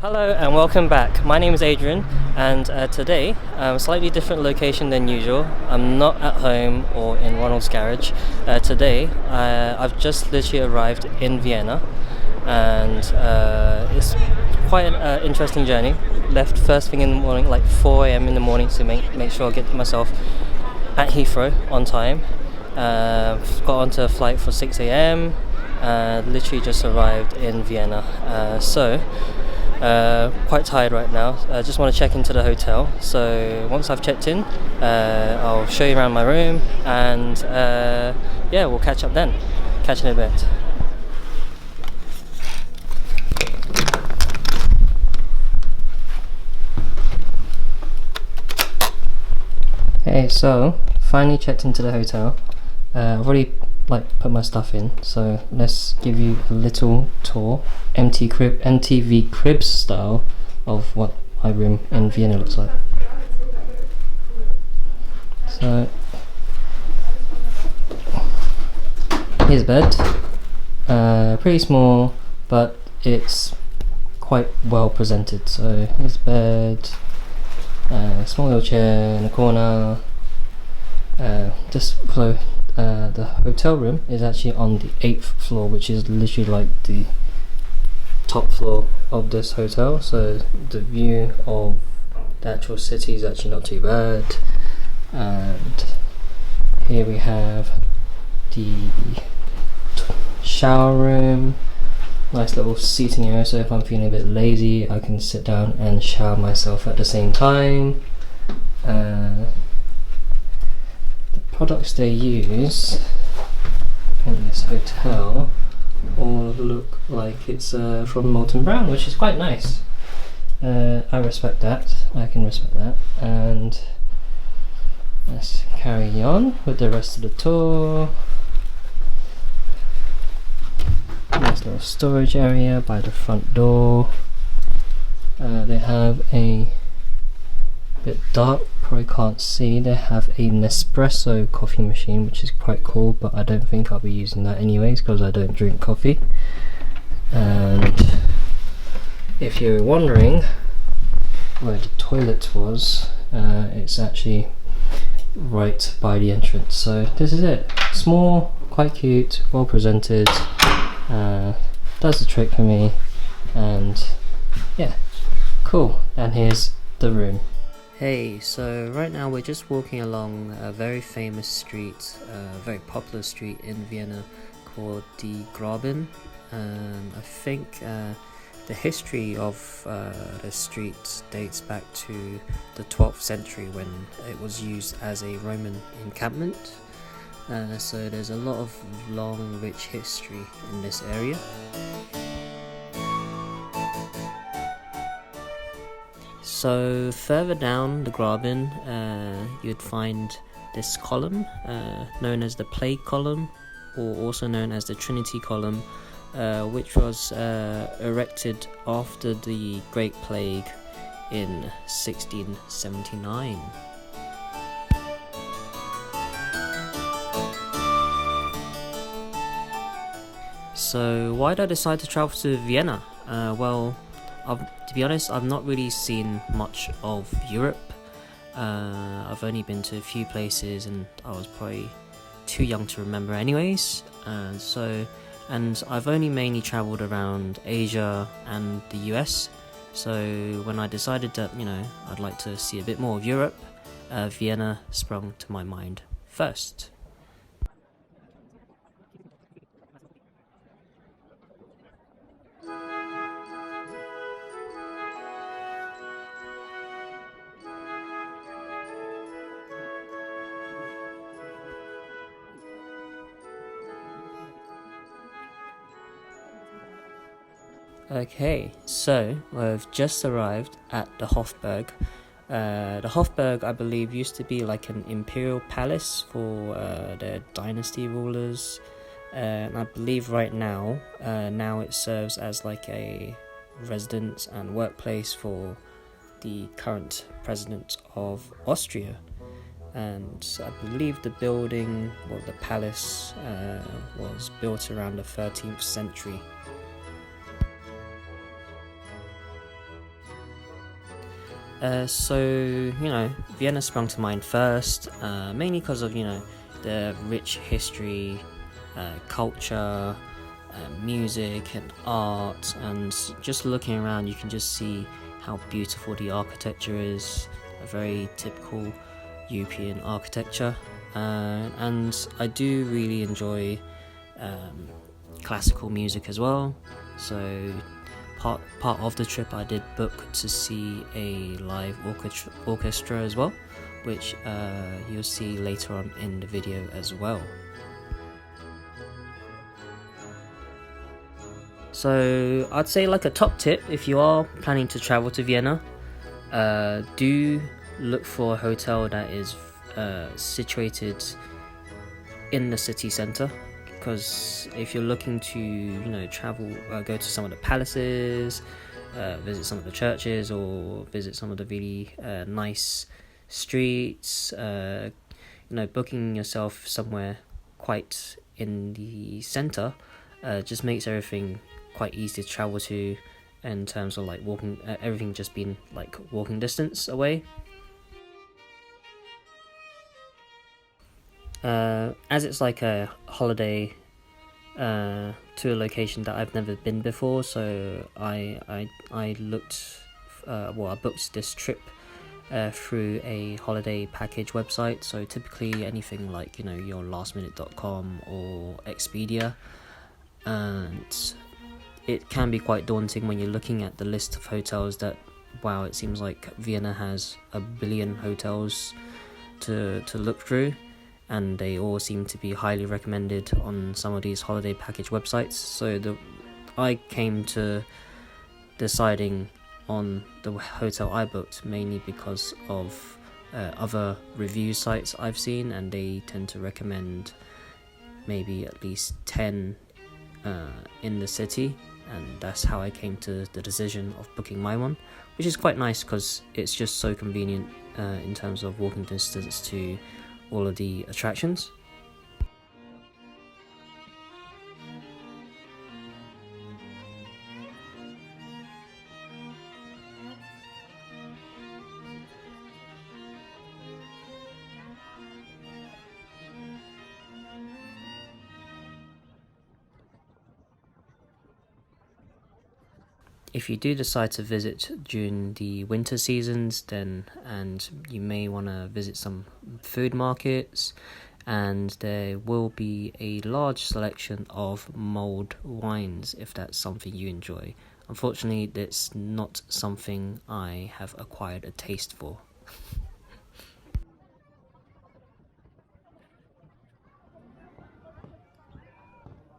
Hello and welcome back. My name is Adrian, and today, slightly different location than usual. I'm not at home or in Ronald's garage. Today, I've just literally arrived in Vienna, and it's quite an interesting journey. Left first thing in the morning, like 4 a.m. in the morning, to make sure I get myself at Heathrow on time. Got onto a flight for 6 a.m. Literally just arrived in Vienna. Quite tired right now. I just want to check into the hotel. So once I've checked in, I'll show you around my room, and yeah, we'll catch up then. Catch you in a bit. Hey, so finally checked into the hotel. I've already put my stuff in, so let's give you a little tour, MTV Cribs style, of what my room in Vienna looks like. So here's a bed, pretty small, but it's quite well presented. So here's a bed, small little chair in a corner. The hotel room is actually on the 8th floor, which is literally like the top floor of this hotel, so the view of the actual city is actually not too bad. And here we have the shower room, nice little seating area, so if I'm feeling a bit lazy I can sit down and shower myself at the same time. Products they use in this hotel all look like it's from Molten Brown, which is quite nice. I respect that. I can respect that. And let's carry on with the rest of the tour. Nice little storage area by the front door. They have a bit dark, probably can't see. They have a Nespresso coffee machine, which is quite cool, but I don't think I'll be using that anyways because I don't drink coffee. And if you're wondering where the toilet was, it's actually right by the entrance. So this is it. Small, quite cute, well presented, does the trick for me, and yeah, cool. And here's the room. Hey, so right now we're just walking along a very famous street, a very popular street in Vienna called the Graben. I think the history of the street dates back to the 12th century when it was used as a Roman encampment. So there's a lot of long, rich history in this area. So further down the Graben, you'd find this column, known as the Plague Column, or also known as the Trinity Column, which was erected after the Great Plague in 1679. So why did I decide to travel to Vienna? To be honest, I've not really seen much of Europe. I've only been to a few places and I was probably too young to remember anyways. And I've only mainly travelled around Asia and the US. So when I decided that, I'd like to see a bit more of Europe, Vienna sprung to my mind first. Okay, so I've just arrived at the Hofburg. The Hofburg, I believe, used to be like an imperial palace for their dynasty rulers, and I believe right now it serves as like a residence and workplace for the current president of Austria. And I believe the building, or the palace, was built around the 13th century. So, Vienna sprung to mind first, mainly because of, the rich history, culture, music, and art, and just looking around, you can just see how beautiful the architecture is, a very typical European architecture, and I do really enjoy classical music as well, so part of the trip I did book to see a live orchestra as well, which you'll see later on in the video as well. So I'd say like a top tip, if you are planning to travel to Vienna, do look for a hotel that is situated in the city center, because if you're looking to travel, go to some of the palaces, visit some of the churches, or visit some of the really nice streets, booking yourself somewhere quite in the center just makes everything quite easy to travel to, in terms of like walking, everything just being like walking distance away. As it's like a holiday to a location that I've never been before, so I looked, I booked this trip through a holiday package website. So typically anything like your lastminute.com or Expedia, and it can be quite daunting when you're looking at the list of hotels that, wow, it seems like Vienna has a billion hotels to look through, and they all seem to be highly recommended on some of these holiday package websites. So I came to deciding on the hotel I booked mainly because of other review sites I've seen, and they tend to recommend maybe at least 10 in the city, and that's how I came to the decision of booking my one, which is quite nice because it's just so convenient in terms of walking distance to all of the attractions. If you do decide to visit during the winter seasons, and you may want to visit some food markets, and there will be a large selection of mulled wines if that's something you enjoy. Unfortunately, that's not something I have acquired a taste for.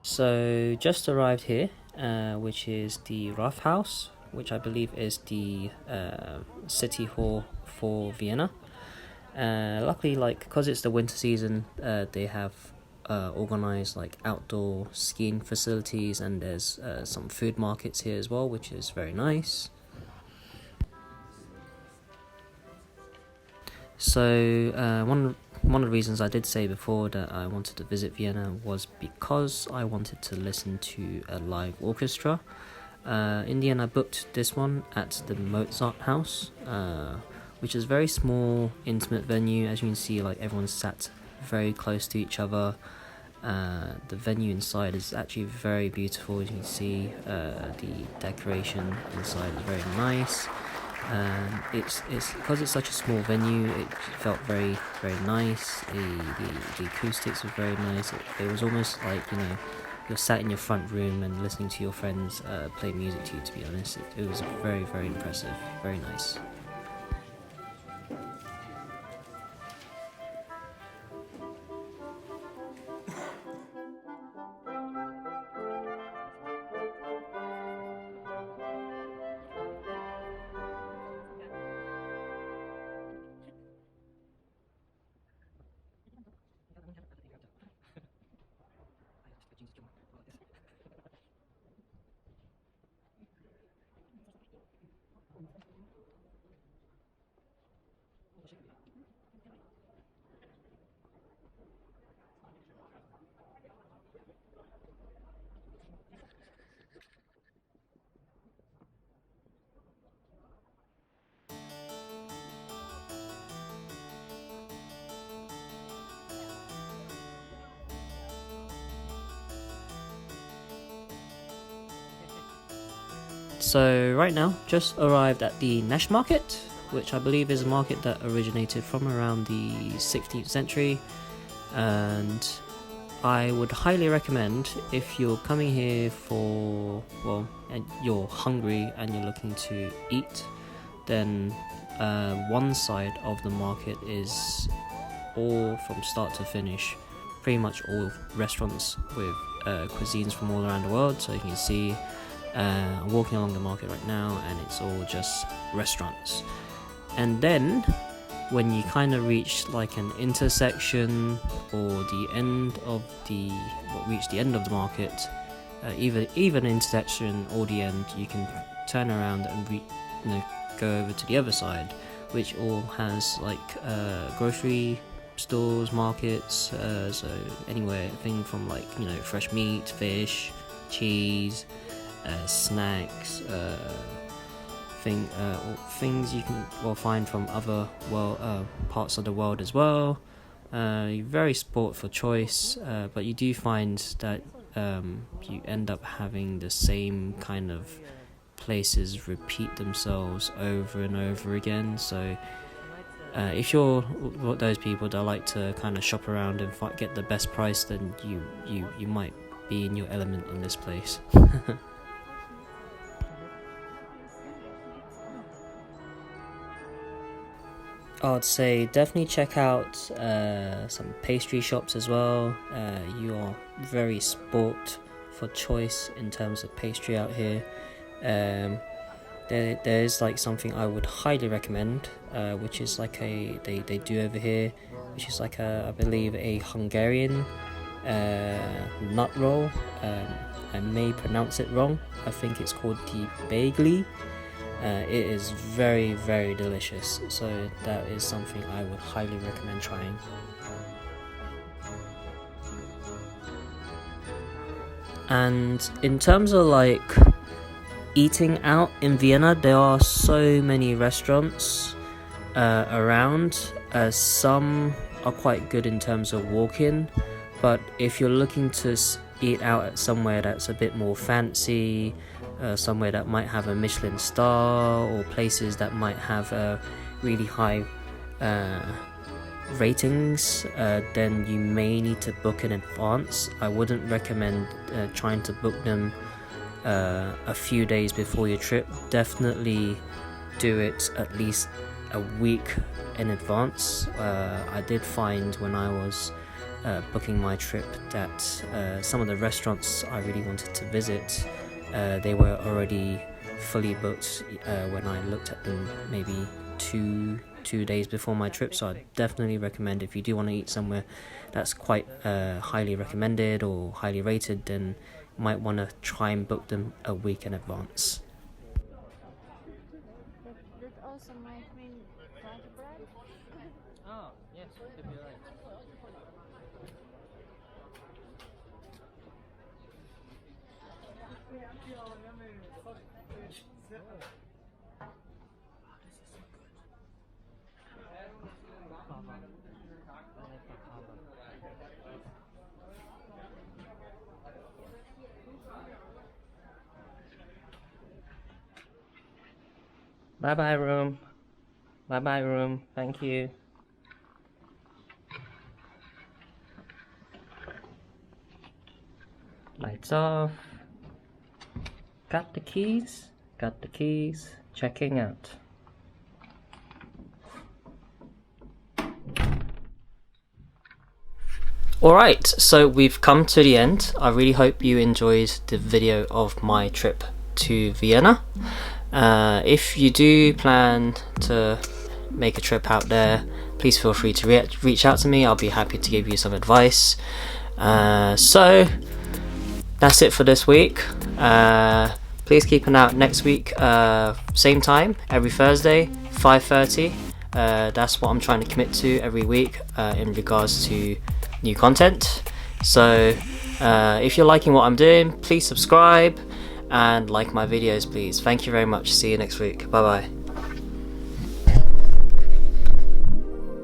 So just arrived here, which is the Rough House, which I believe is the city hall for Vienna. Luckily, like because it's the winter season, they have organized like outdoor skiing facilities, and there's some food markets here as well, which is very nice. So one of the reasons I did say before that I wanted to visit Vienna was because I wanted to listen to a live orchestra. In the end, I booked this one at the Mozart House, which is a very small, intimate venue. As you can see, like everyone's sat very close to each other. The venue inside is actually very beautiful. As you can see, the decoration inside is very nice. It's because it's such a small venue. It felt very very nice. The acoustics were very nice. It was almost like you're sat in your front room and listening to your friends play music to you. To be honest, it was very very impressive, very nice. So right now, just arrived at the Nash Market, which I believe is a market that originated from around the 16th century, and I would highly recommend, if you're coming here for, well, and you're hungry and you're looking to eat, then one side of the market is all from start to finish, pretty much all restaurants with cuisines from all around the world. So you can see I'm walking along the market right now and it's all just restaurants. And then when you kind of reach like an intersection or the end of the market, either an intersection or the end, you can turn around and go over to the other side, which all has like grocery stores, markets, so anywhere thing from like fresh meat, fish, cheese, snacks, things you can find from other parts of the world as well. Very sport for choice, but you do find that you end up having the same kind of places repeat themselves over and over again. So if you're those people that like to kind of shop around and get the best price, then you might be in your element in this place. I'd say definitely check out some pastry shops as well. You are very sport for choice in terms of pastry out here. There is like something I would highly recommend, which is like they do over here, which is like I believe a Hungarian nut roll. I may pronounce it wrong. I think it's called the bagli. It is very, very delicious, so that is something I would highly recommend trying. And in terms of like eating out in Vienna, there are so many restaurants around. Some are quite good in terms of walk-in, but if you're looking to eat out at somewhere that's a bit more fancy, somewhere that might have a Michelin star, or places that might have really high ratings, then you may need to book in advance. I wouldn't recommend trying to book them a few days before your trip. Definitely do it at least a week in advance. I did find when I was booking my trip that some of the restaurants I really wanted to visit, they were already fully booked when I looked at them maybe two days before my trip. So I definitely recommend, if you do want to eat somewhere that's quite highly recommended or highly rated, then you might want to try and book them a week in advance. That also might mean garlic bread. Oh, yes, could be right. Bye bye room. Bye bye room. Thank you. Lights off. Got the keys. Got the keys. Checking out. Alright, so we've come to the end. I really hope you enjoyed the video of my trip to Vienna. If you do plan to make a trip out there, please feel free to reach out to me. I'll be happy to give you some advice. So that's it for this week. Please keep an eye out next week, same time, every Thursday, 5:30. That's what I'm trying to commit to every week in regards to new content. So if you're liking what I'm doing, please subscribe and like my videos, please. Thank you very much. See you next week. Bye bye.